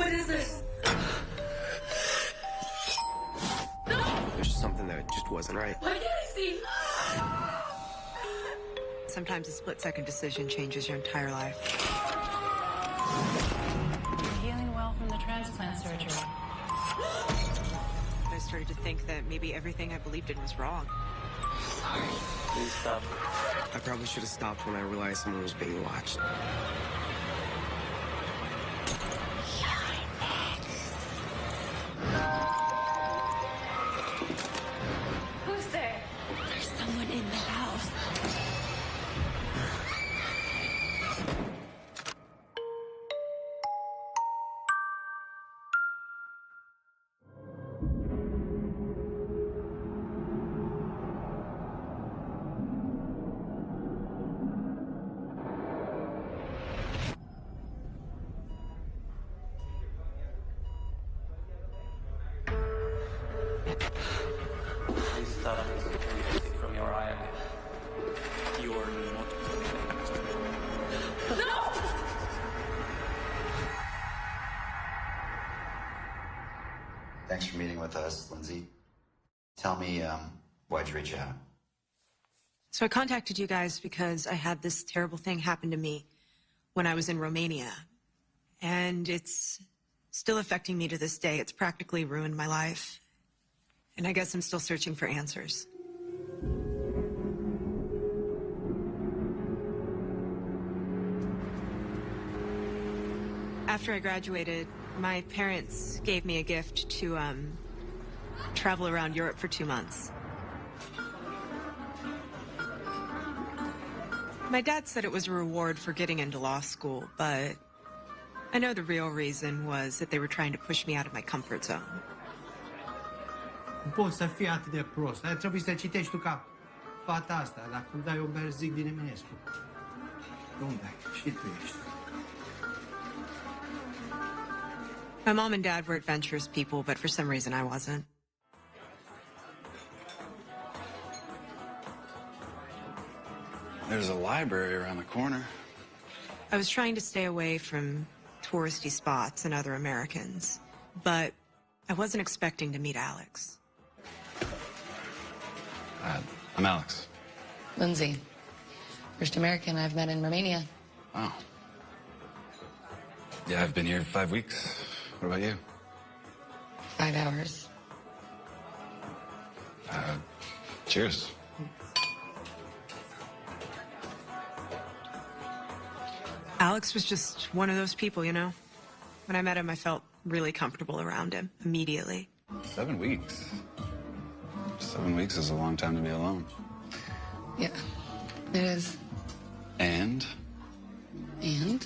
What is this? No! There's something that just wasn't right. Why can't I see? Sometimes a split-second decision changes your entire life. You're healing well from the transplant surgery. I started to think that maybe everything I believed in was wrong. Sorry. Please stop. I probably should have stopped when I realized someone was being watched. Who's there? There's someone in the house. Please stop from your eye. You are not. No! Thanks for meeting with us, Lindsay. Tell me, why'd you reach out? So I contacted you guys because I had this terrible thing happen to me when I was in Romania. And it's still affecting me to this day. It's practically ruined my life. And I guess I'm still searching for answers. After I graduated, my parents gave me a gift to travel around Europe for 2 months. My dad said it was a reward for getting into law school, but I know the real reason was that they were trying to push me out of my comfort zone. Nu poți să fii atât de prost. Ar trebui să citești tu ca fata asta. Dacă îmi dai o bere, zic din Eminescu. Unde? Și tu ești. My mom and dad were adventurous people, but for some reason I wasn't. There's a library around the corner. I was trying to stay away from touristy spots and other Americans, but I wasn't expecting to meet Alex. I'm Alex. Lindsay. First American I've met in Romania. Oh. Yeah, I've been here 5 weeks. What about you? 5 hours. Cheers. Alex was just one of those people, you know? When I met him, I felt really comfortable around him immediately. 7 weeks. 7 weeks is a long time to be alone. Yeah, it is. And? And?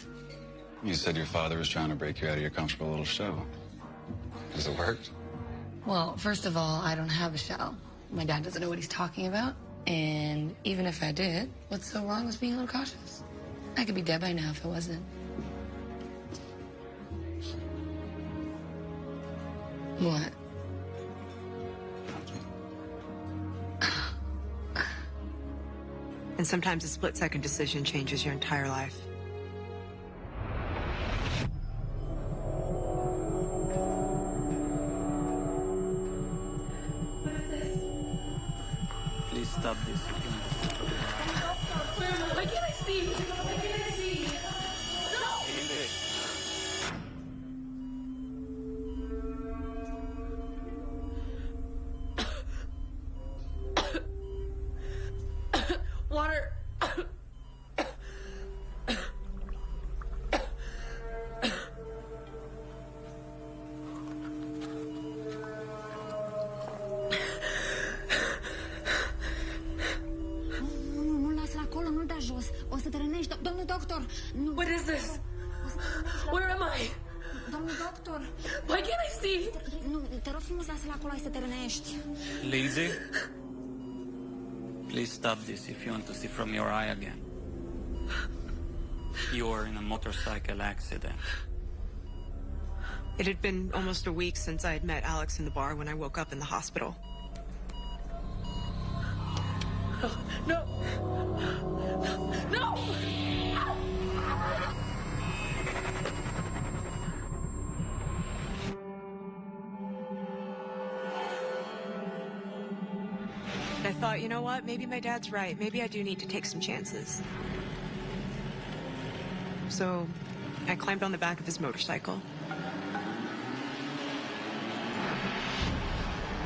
You said your father was trying to break you out of your comfortable little shell. Has it worked? Well, first of all, I don't have a shell. My dad doesn't know what he's talking about. And even if I did, what's so wrong with being a little cautious? I could be dead by now if I wasn't. What? And sometimes a split-second decision changes your entire life. Please stop this. Why can't I see? Why can't I see? No! Water. Nu lasă acolo, nu da jos. O să te rănești. Domnul doctor! Nu. What is this? Where am I? Domnul doctor! Why can't I see? Nu, te rog frumos, lasă-l acolo, ai să te rănești. Lindsay? Please stop this if you want to see from your eye again. You were in a motorcycle accident. It had been almost a week since I had met Alex in the bar when I woke up in the hospital. No! No! I thought, you know what? Maybe my dad's right. Maybe I do need to take some chances. So I climbed on the back of his motorcycle.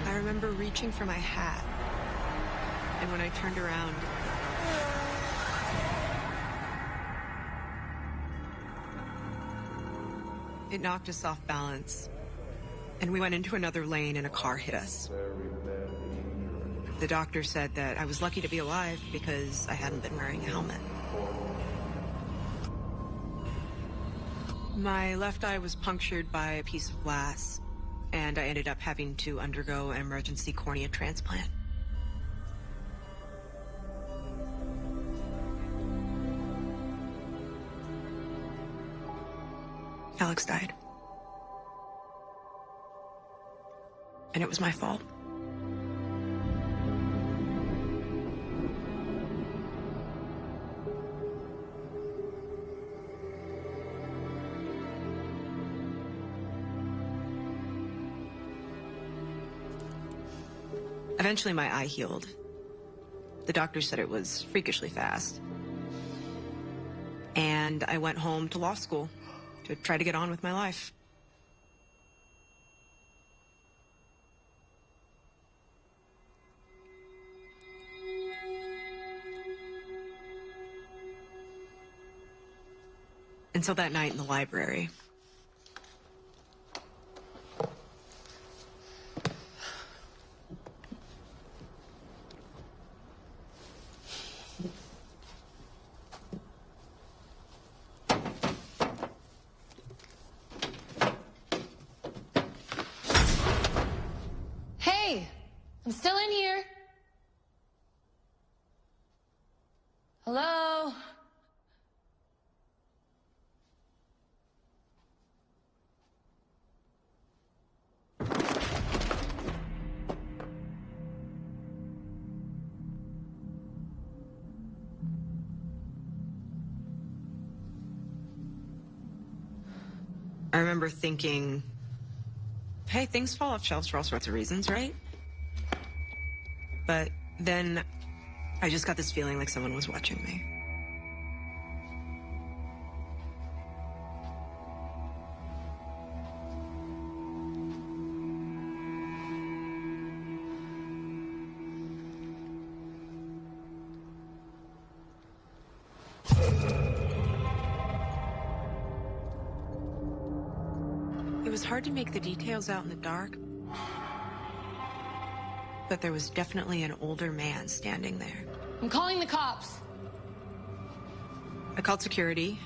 I remember reaching for my hat. And when I turned around, it knocked us off balance. And we went into another lane and a car hit us. The doctor said that I was lucky to be alive because I hadn't been wearing a helmet. My left eye was punctured by a piece of glass, and I ended up having to undergo an emergency cornea transplant. Alex died. And it was my fault. Eventually, my eye healed. The doctor said it was freakishly fast. And I went home to law school to try to get on with my life. Until that night in the library. Hey, I'm still in here. Hello? I remember thinking, hey, things fall off shelves for all sorts of reasons, right? But then I just got this feeling like someone was watching me. It was hard to make the details out in the dark, but there was definitely an older man standing there. I'm calling the cops. I called security.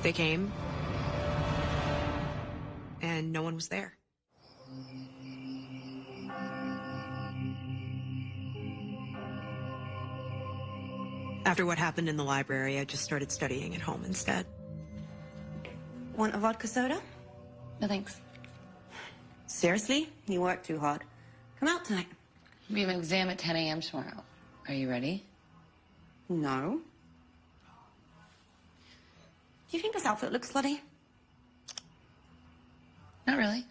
They came, and no one was there. After what happened in the library, I just started studying at home instead. Want a vodka soda? No thanks. Seriously? You work too hard. Come out tonight. We have an exam at 10 a.m. tomorrow. Are you ready? No. Do you think this outfit looks slutty? Not really.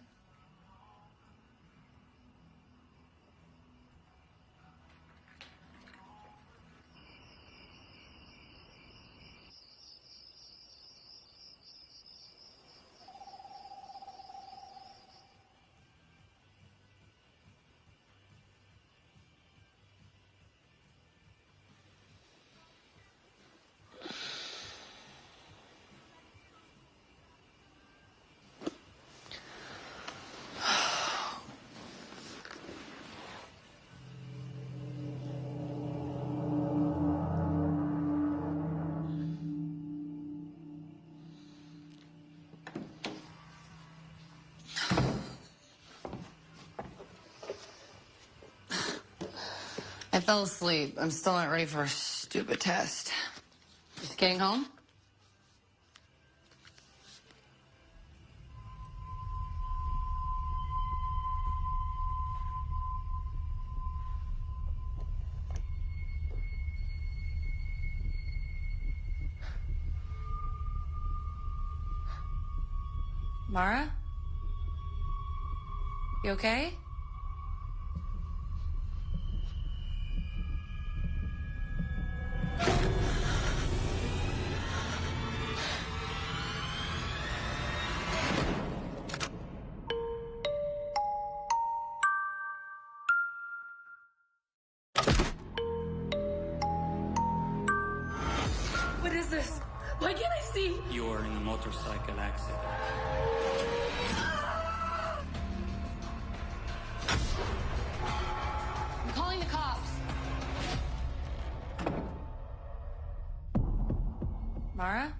I fell asleep. I'm still not ready for a stupid test. Just getting home? Mara? You okay? What is this? Why can't I see? You are in a motorcycle accident. I'm calling the cops. Mara?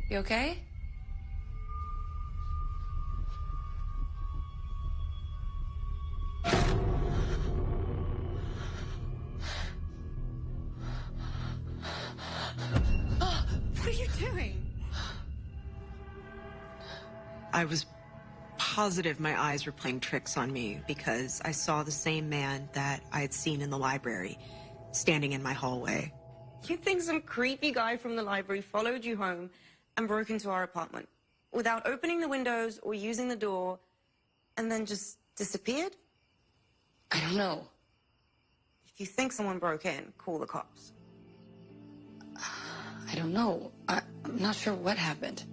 You okay? What are you doing? I was positive my eyes were playing tricks on me because I saw the same man that I had seen in the library standing in my hallway. You think some creepy guy from the library followed you home and broke into our apartment without opening the windows or using the door and then just disappeared? I don't know. If you think someone broke in, call the cops. I don't know. I'm not sure what happened.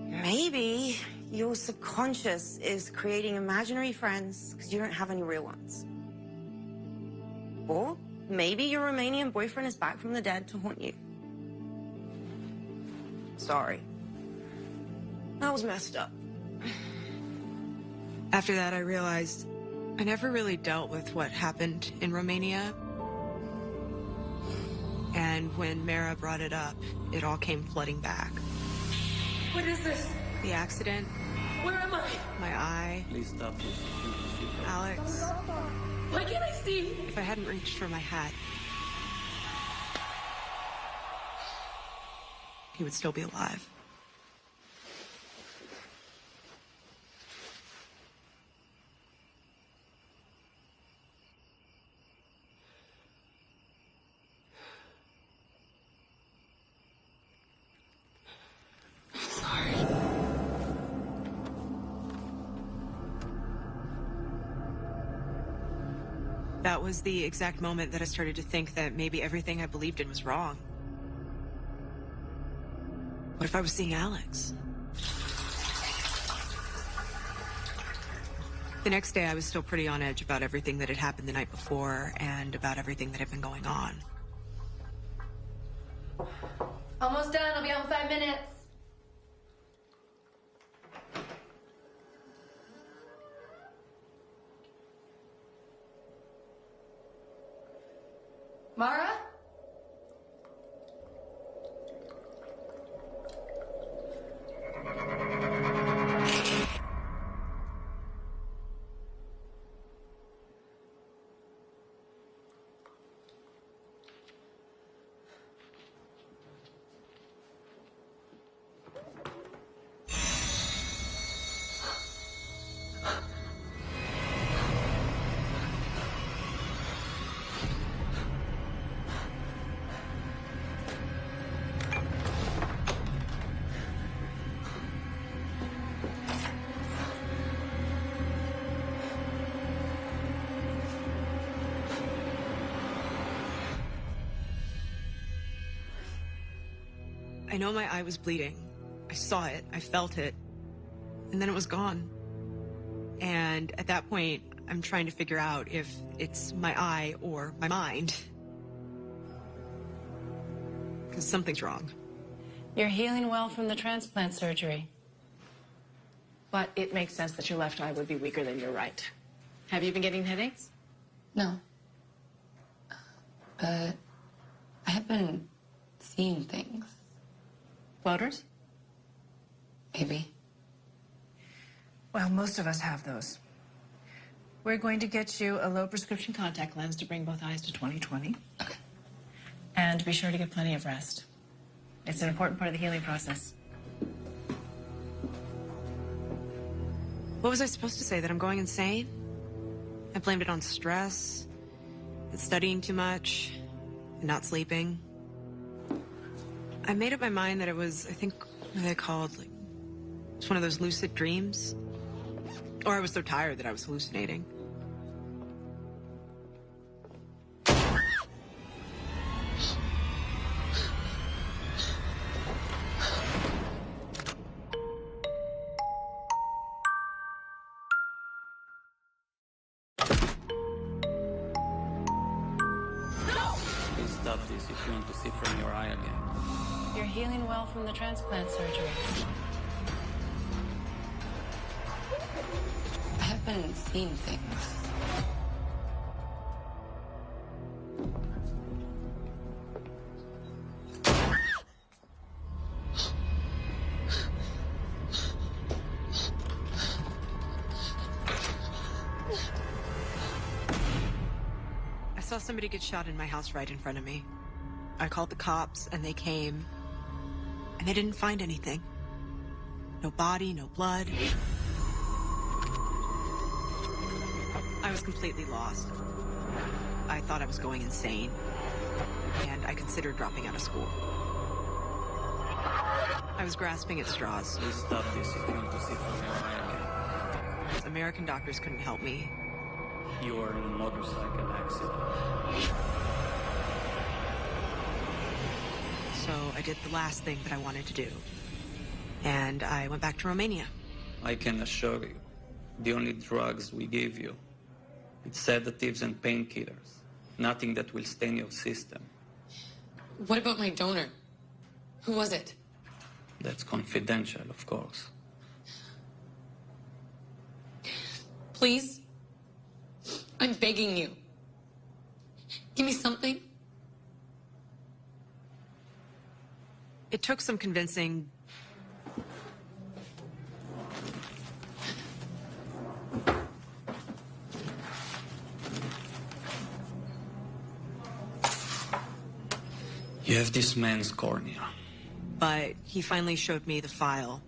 Maybe your subconscious is creating imaginary friends because you don't have any real ones. Or maybe your Romanian boyfriend is back from the dead to haunt you. Sorry. That was messed up. After that, I realized I never really dealt with what happened in Romania. And when Mara brought it up, it all came flooding back. What is this? The accident, Where am I? my eye, Please stop this. Alex. Why can't I see? If I hadn't reached for my hat, he would still be alive. That was the exact moment that I started to think that maybe everything I believed in was wrong. What if I was seeing Alex? The next day, I was still pretty on edge about everything that had happened the night before and about everything that had been going on. Almost done. I'll be out in 5 minutes. Mara? I know my eye was bleeding. I saw it, I felt it, and then it was gone. And at that point, I'm trying to figure out if it's my eye or my mind. Because something's wrong. You're healing well from the transplant surgery. But it makes sense that your left eye would be weaker than your right. Have you been getting headaches? No. But I have been seeing things. Floaters? Maybe. Well, most of us have those. We're going to get you a low prescription contact lens to bring both eyes to 20/20. Okay. And be sure to get plenty of rest. It's an important part of the healing process. What was I supposed to say? That I'm going insane? I blamed it on stress, and studying too much, and not sleeping. I made up my mind that it was, I think, what are they called? Like, it's one of those lucid dreams. Or I was so tired that I was hallucinating. stop this if you want to see from your eye again. You're healing well from the transplant surgery. I've been seeing things. I saw somebody get shot in my house right in front of me. I called the cops, and they came, and they didn't find anything. No body, no blood. I was completely lost. I thought I was going insane, and I considered dropping out of school. I was grasping at straws. Please stop this if you want to see from your eye again. American doctors couldn't help me. You were in a motorcycle accident. So I did the last thing that I wanted to do. And I went back to Romania. I can assure you, the only drugs we give you, it's sedatives and painkillers. Nothing that will stain your system. What about my donor? Who was it? That's confidential, of course. Please? I'm begging you. Give me something. It took some convincing. You have this man's cornea. But he finally showed me the file.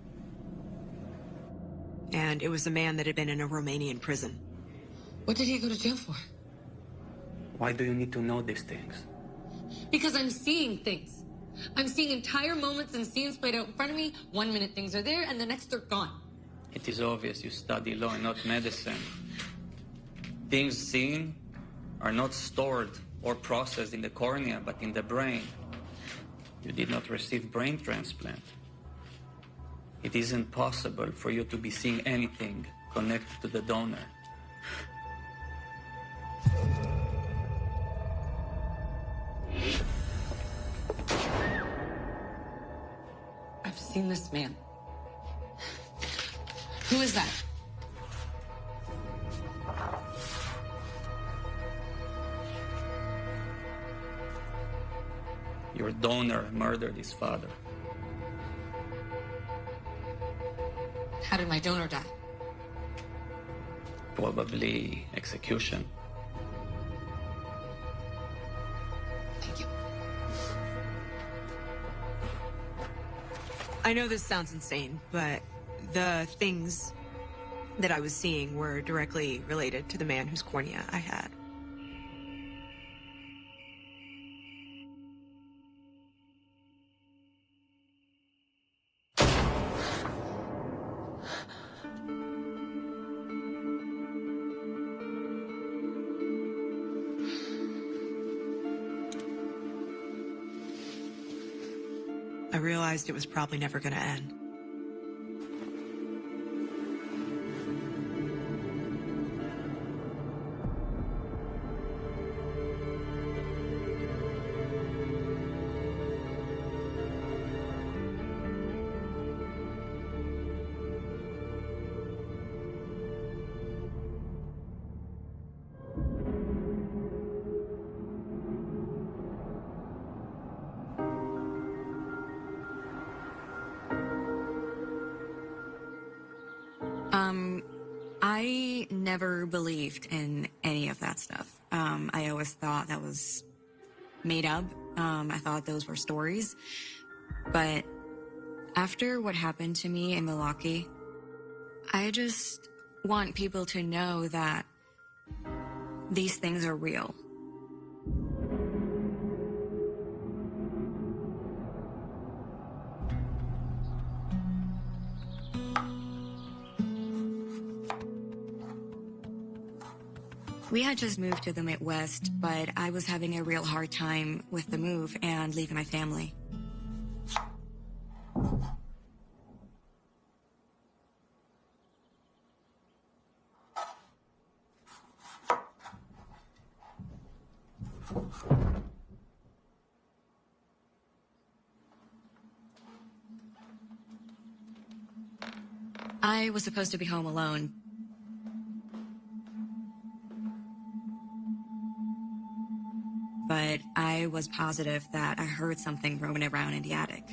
And it was a man that had been in a Romanian prison. What did he go to jail for? Why do you need to know these things? Because I'm seeing things. I'm seeing entire moments and scenes played out in front of me. 1 minute things are there, and the next they're gone. It is obvious you study law and not medicine. Things seen are not stored or processed in the cornea, but in the brain. You did not receive brain transplant. It isn't possible for you to be seeing anything connected to the donor. I've seen this man. Who is that? Your donor murdered his father. How did my donor die? Probably execution. Thank you. I know this sounds insane, but the things that I was seeing were directly related to the man whose cornea I had. I realized it was probably never going to end. I never believed in any of that stuff. I always thought that was made up. I thought those were stories. But after what happened to me in Milwaukee, I just want people to know that these things are real. We had just moved to the Midwest, but I was having a real hard time with the move and leaving my family. I was supposed to be home alone. But I was positive that I heard something roaming around in the attic.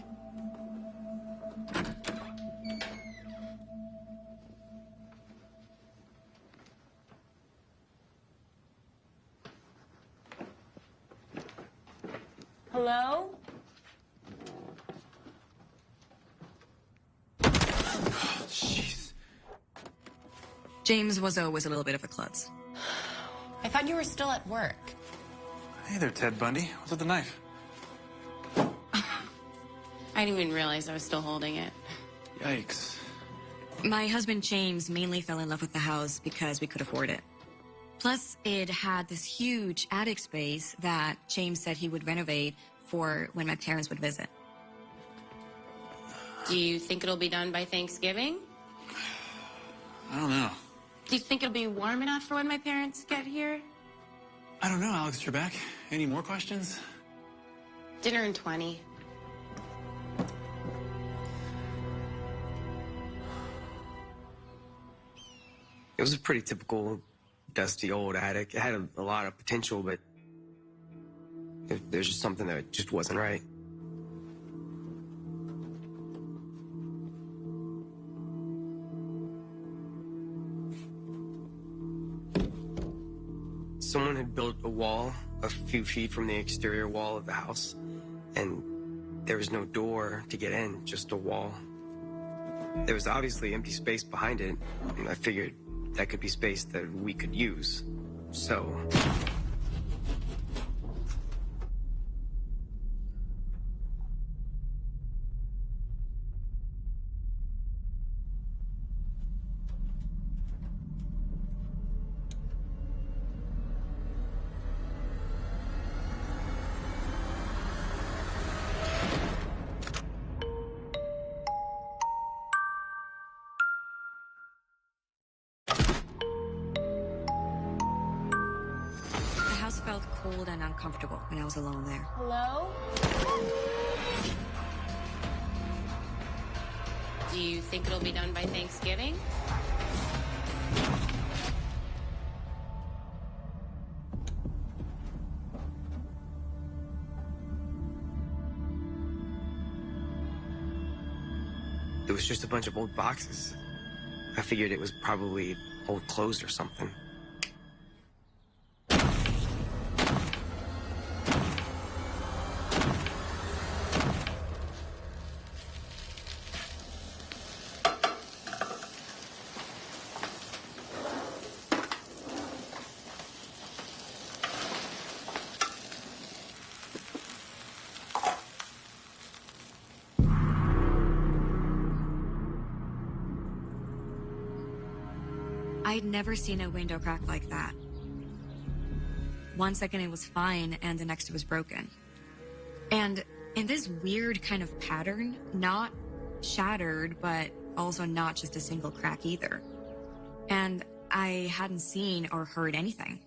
Hello? Jeez. James was always a little bit of a klutz. I thought you were still at work. Hey there, Ted Bundy. What's with the knife? I didn't even realize I was still holding it. Yikes. My husband James mainly fell in love with the house because we could afford it. Plus, it had this huge attic space that James said he would renovate for when my parents would visit. Do you think it'll be done by Thanksgiving? I don't know. Do you think it'll be warm enough for when my parents get here? I don't know, Alex Trebek. Any more questions? Dinner in 20. It was a pretty typical dusty old attic. It had a lot of potential, but there's just something that just wasn't right. Someone had built a wall a few feet from the exterior wall of the house, and there was no door to get in, just a wall. There was obviously empty space behind it, and I figured that could be space that we could use. So The house felt cold and uncomfortable when I was alone there. Hello? Do you think it'll be done by Thanksgiving? it was just a bunch of old boxes. I figured it was probably old clothes or something. I'd never seen a window crack like that. One second it was fine, and the next it was broken. And in this weird kind of pattern, not shattered, but also not just a single crack either. And I hadn't seen or heard anything.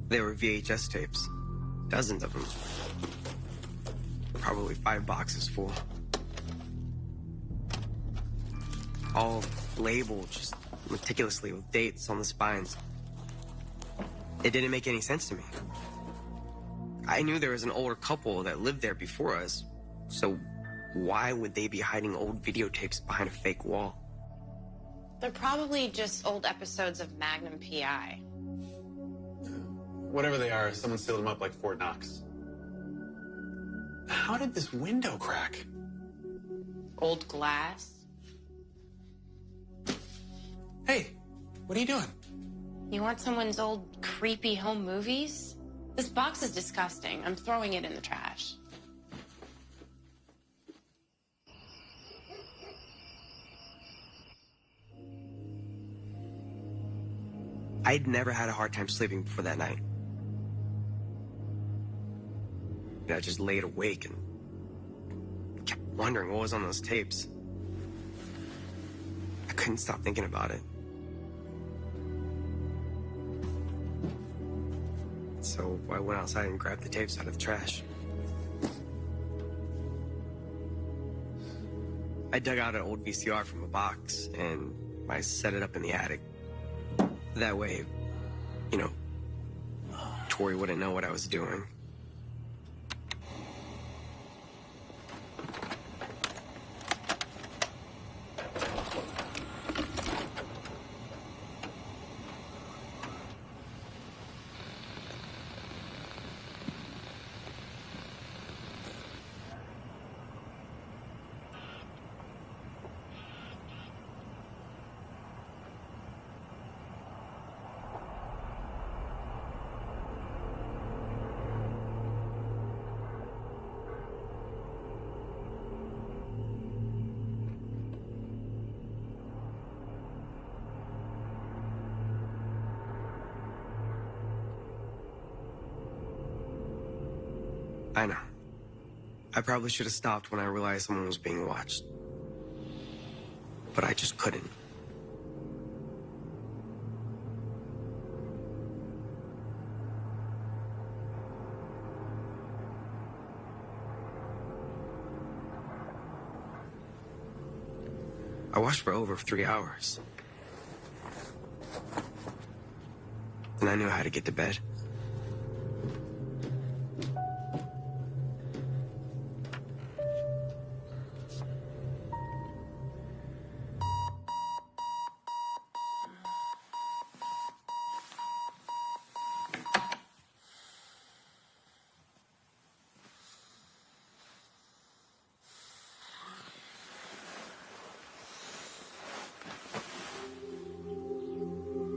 There were VHS tapes, dozens of them. Probably 5 boxes full. All labeled just meticulously with dates on the spines. It didn't make any sense to me. I knew there was an older couple that lived there before us, so why would they be hiding old videotapes behind a fake wall? They're probably just old episodes of Magnum PI. Whatever they are, someone sealed them up like Fort Knox. How did this window crack? Old glass. Hey, what are you doing? You want someone's old creepy home movies? This box is disgusting. I'm throwing it in the trash. I'd never had a hard time sleeping before that night. I just laid awake and kept wondering what was on those tapes. I couldn't stop thinking about it. So I went outside and grabbed the tapes out of the trash. I dug out an old VCR from a box and I set it up in the attic. That way, you know, Tori wouldn't know what I was doing. I know. I probably should have stopped when I realized someone was being watched. But I just couldn't. I watched for over 3 hours. And I knew how to get to bed.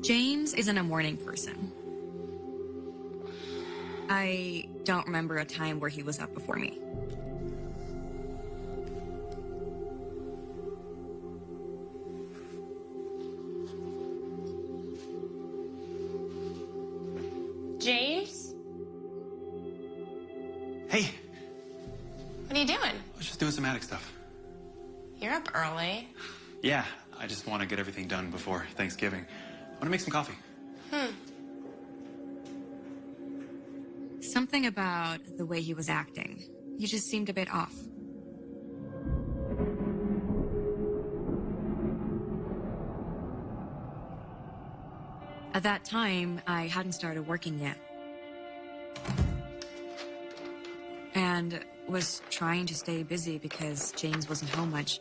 James isn't a morning person. I don't remember a time where he was up before me. James? Hey, What are you doing? I was just doing some attic stuff. You're up early. Yeah, I just want to get everything done before Thanksgiving. I want to make some coffee. Something about the way he was acting. He just seemed a bit off. At that time, I hadn't started working yet. And was trying to stay busy because James wasn't home much.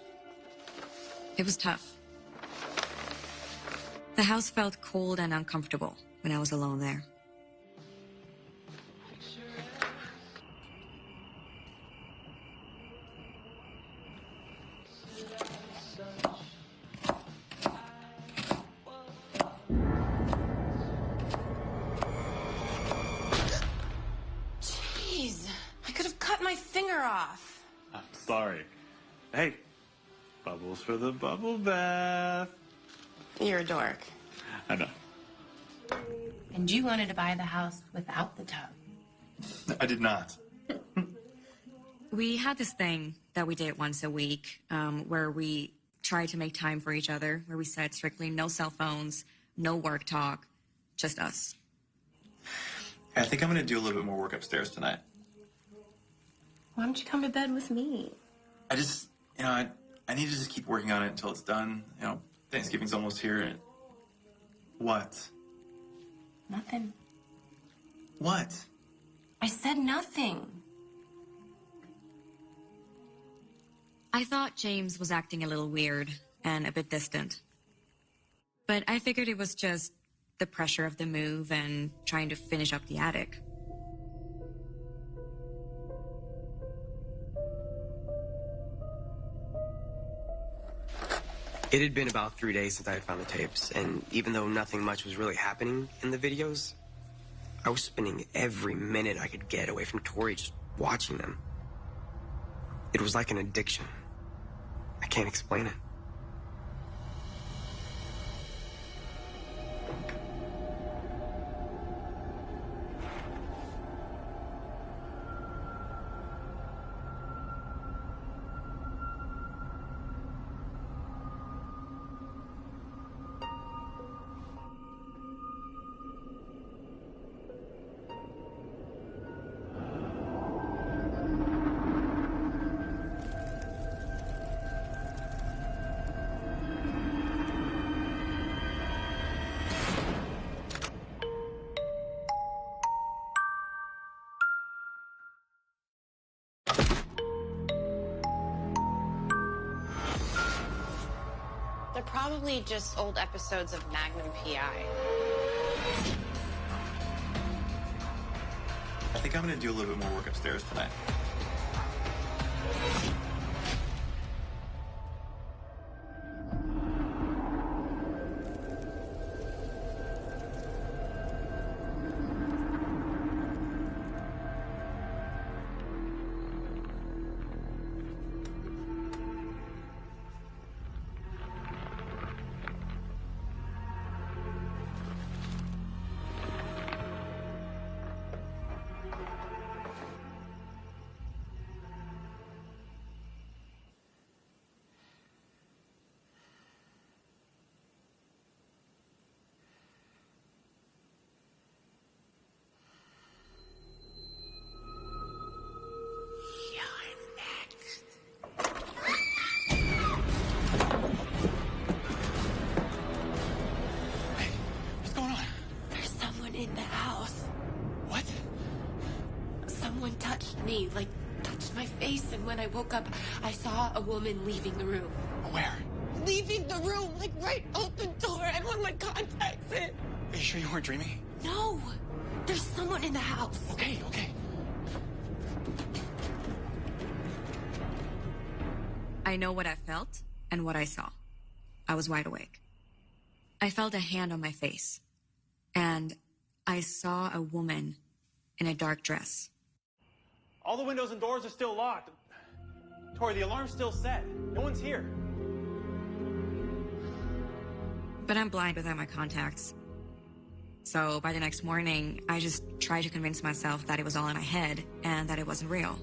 It was tough. The house felt cold and uncomfortable when I was alone there. Jeez, I could have cut my finger off. I'm sorry. Hey, bubbles for the bubble bath. You're a dork. I know. And you wanted to buy the house without the tub. I did not. We had this thing that we did once a week where we tried to make time for each other, where we said strictly no cell phones, no work talk, just us. I think I'm going to do a little bit more work upstairs tonight. Why don't you come to bed with me? I just, I need to just keep working on it until it's done. Thanksgiving's almost here. And... What? Nothing. What? I said nothing. I thought James was acting a little weird and a bit distant. But I figured it was just the pressure of the move and trying to finish up the attic. It had been about 3 days since I had found the tapes, and even though nothing much was really happening in the videos, I was spending every minute I could get away from Tori just watching them. It was like an addiction. I can't explain it. probably just old episodes of Magnum PI. I think I'm gonna do a little bit more work upstairs tonight. There's someone in the house. What? Someone touched me, like touched my face, and when I woke up, I saw a woman leaving the room. Where? Leaving the room, like right out the door. I don't have my contacts in. Are you sure you weren't dreaming? No, there's someone in the house. Okay. I know what I felt and what I saw. I was wide awake. I felt a hand on my face, and I saw a woman in a dark dress. All the windows and doors are still locked. Tori, the alarm's still set. No one's here. But I'm blind without my contacts. So by the next morning, I just tried to convince myself that it was all in my head and that it wasn't real.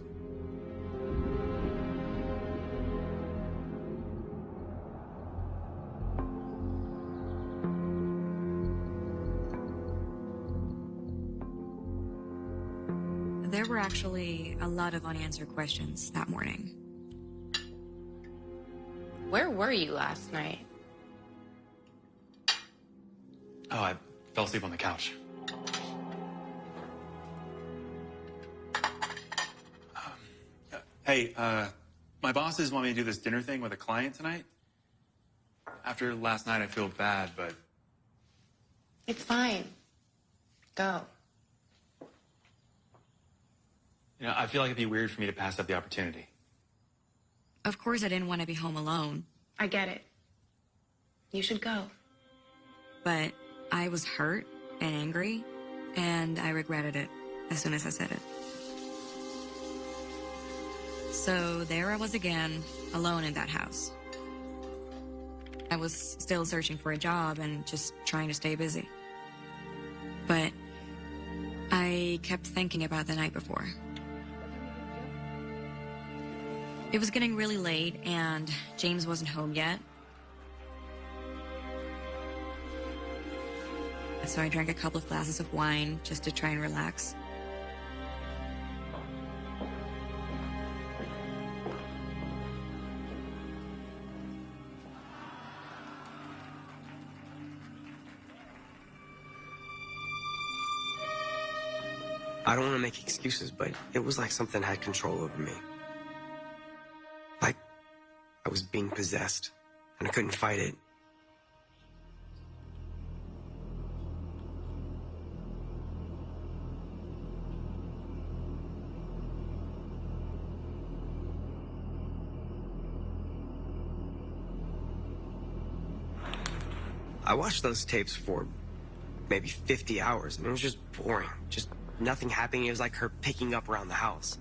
There were actually a lot of unanswered questions that morning. Where were you last night? Oh, I fell asleep on the couch. Hey, my bosses want me to do this dinner thing with a client tonight. After last night, I feel bad, but... It's fine. Go. You know, I feel like it'd be weird for me to pass up the opportunity. Of course, I didn't want to be home alone. I get it. You should go. But I was hurt and angry, and I regretted it as soon as I said it. So there I was again, alone in that house. I was still searching for a job and just trying to stay busy. But I kept thinking about the night before. It was getting really late, and James wasn't home yet. So I drank a couple of glasses of wine just to try and relax. I don't want to make excuses, but it was like something had control over me. Like I was being possessed, and I couldn't fight it. I watched those tapes for maybe 50 hours, and it was just boring. Just nothing happening. It was like her picking up around the house.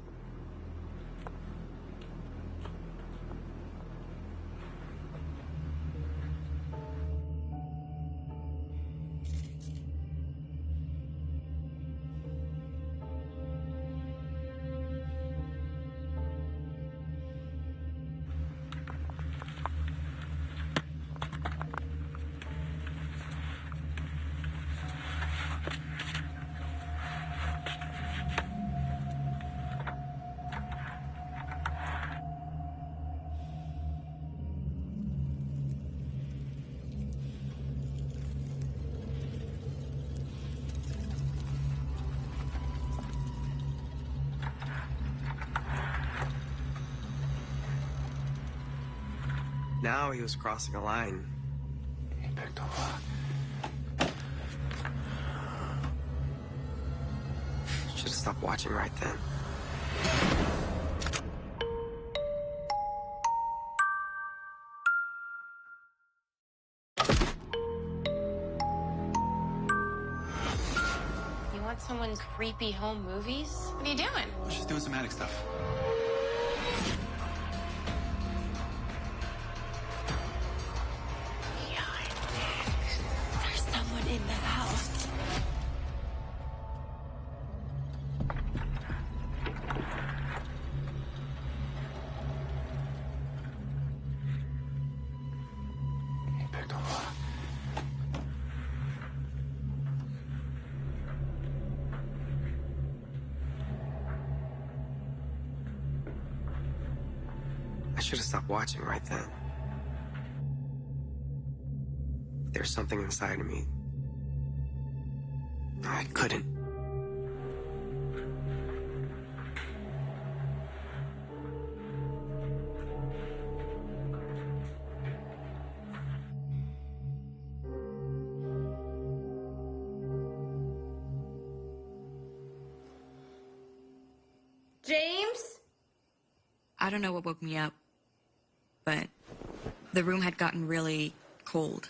Now he was crossing a line. picked a lock. Should have stopped watching right then. You want someone's creepy home movies? What are you doing? She's doing some attic stuff. There's someone in the house. He picked a lock. I should have stopped watching right then. There's something inside of me. I couldn't. James? I don't know what woke me up, but the room had gotten really cold.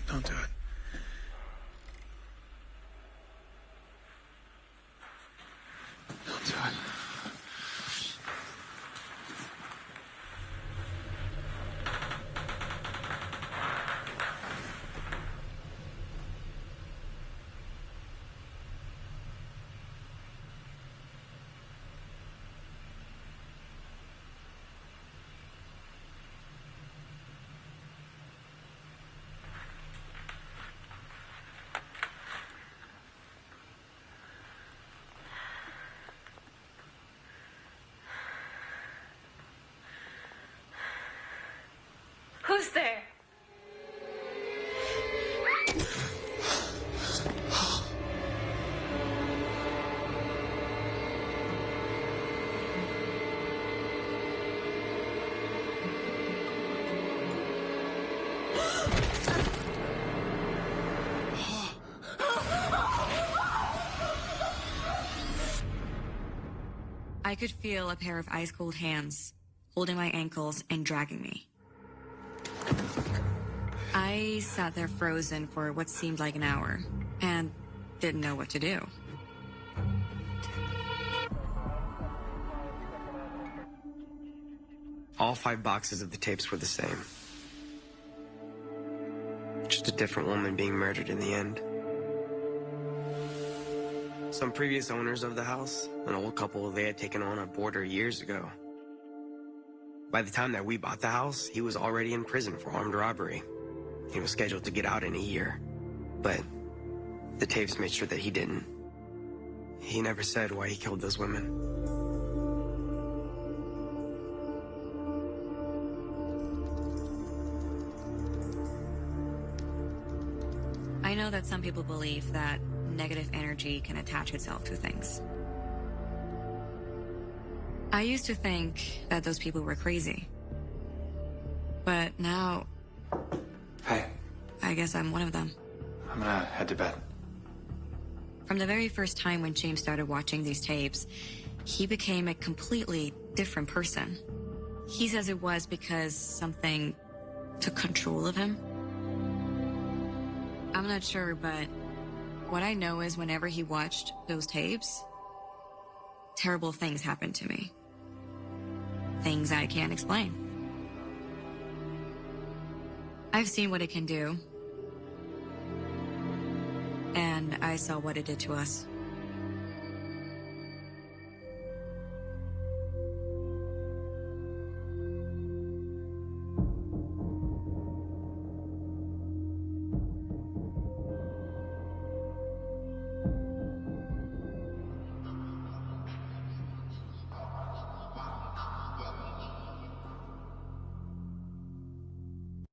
Don't do it. Don't do it. Who's there? I could feel a pair of ice-cold hands holding my ankles and dragging me. I sat there frozen for what seemed like an hour and didn't know what to do. All 5 boxes of the tapes were the same. Just a different woman being murdered in the end. Some previous owners of the house, an old couple they had taken on a boarder years ago. By the time that we bought the house, he was already in prison for armed robbery. He was scheduled to get out in a year, but the tapes made sure that he didn't. He never said why he killed those women. I know that some people believe that negative energy can attach itself to things. I used to think that those people were crazy. But now, Hey, I guess I'm one of them. I'm gonna head to bed. From the very first time when James started watching these tapes, he became a completely different person. He says it was because something took control of him. I'm not sure, but what I know is whenever he watched those tapes, terrible things happened to me. Things I can't explain. I've seen what it can do. And I saw what it did to us.